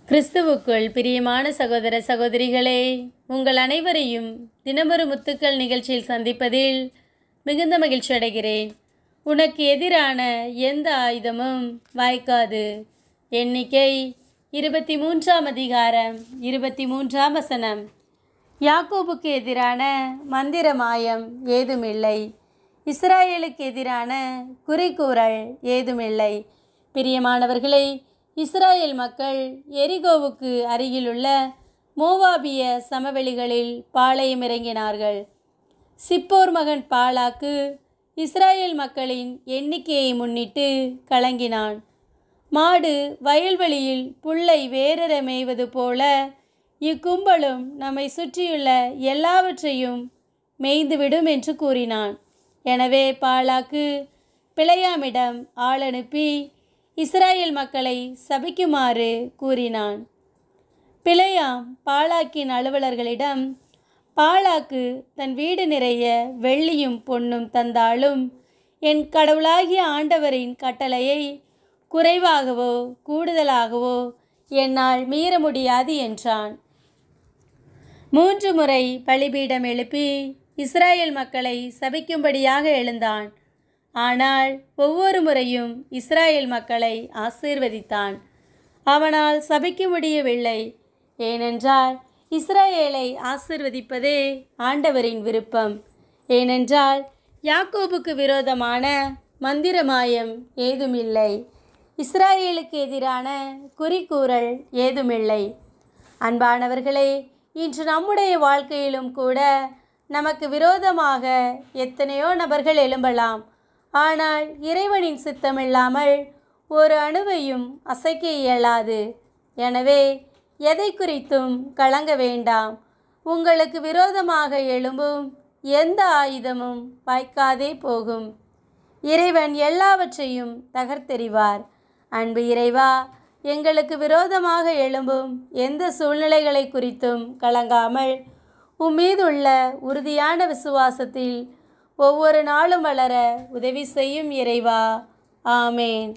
கிறிஸ்துவுக்குள் பிரியமான சகோதர சகோதரிகளே, உங்கள் அனைவரையும் தினமொரு முத்துக்கள் நிகழ்ச்சியில் சந்திப்பதில் மிகுந்த மகிழ்ச்சி அடைகிறேன். உனக்கு எதிரான எந்த ஆயுதமும் வாய்க்காது. எண்ணிக்கை 23ஆம் அதிகாரம் 23ஆம் வசனம். யாக்கோபுக்கு எதிரான மந்திர மாயம் ஏதுமில்லை, இஸ்ராயேலுக்கு எதிரான குறிக்கூறல் ஏதுமில்லை. பிரியமானவர்களே, இஸ்ராயேல் மக்கள் எரிகோவுக்கு அருகிலுள்ள மோவாபிய சமவெளிகளில் பாளையம் இறங்கினார்கள். சிப்போர் மகன் பாலாக்கு இஸ்ராயேல் மக்களின் எண்ணிக்கையை முன்னிட்டு கலங்கினான். மாடு வயல்வெளியில் புல்லை வேரற மேய்வது போல இக்கும்பலும் நம்மை சுற்றியுள்ள எல்லாவற்றையும் மேய்ந்துவிடும் என்று கூறினான். எனவே பாலாக்கு பிலேயாமிடம் ஆள் அனுப்பி இஸ்ராயேல் மக்களை சபிக்குமாறு கூறினான். பிலேயாம் பாலாக்கின் அலுவலர்களிடம், பாலாக்கு தன் வீடு நிறைய வெள்ளியும் பொன்னும் தந்தாலும் என் கடவுளாகிய ஆண்டவரின் கட்டளையை குறைவாகவோ கூடுதலாகவோ என்னால் மீற முடியாது என்றான். 3 முறை பலிபீடம் எழுப்பி இஸ்ராயேல் மக்களை சபிக்கும்படியாக எழுந்தான். ஆனால் ஒவ்வொரு முறையும் இஸ்ராயேல் மக்களை ஆசீர்வதித்தான். அவனால் சபிக்க முடியவில்லை. ஏனென்றால் இஸ்ராயேலை ஆசீர்வதிப்பதே ஆண்டவரின் விருப்பம். ஏனென்றால் யாக்கோபுக்கு விரோதமான மந்திரமாயம் ஏதுமில்லை, இஸ்ராயேலுக்கு எதிரான குறிக்கூறல் ஏதுமில்லை. அன்பானவர்களே, இன்று நம்முடைய வாழ்க்கையிலும் கூட நமக்கு விரோதமாக எத்தனையோ நபர்கள் எழும்பலாம். ஆனால் இறைவனின் சித்தமில்லாமல் ஒரு அணுவையும் அசைக்க இயலாது. எனவே எதை குறித்தும் கலங்க வேண்டாம். உங்களுக்கு விரோதமாக எழும்பும் எந்த ஆயுதமும் வாய்க்காதே போகும். இறைவன் எல்லாவற்றையும் தகர்த்தெறிவார். அன்பு இறைவா, எங்களுக்கு விரோதமாக எழும்பும் எந்த சூழ்நிலைகளை குறித்தும் கலங்காமல் உம்மீதுள்ள உறுதியான விசுவாசத்தில் ஒவ்வொரு நாளும் வளர உதவி செய்யும் இறைவா. ஆமேன்.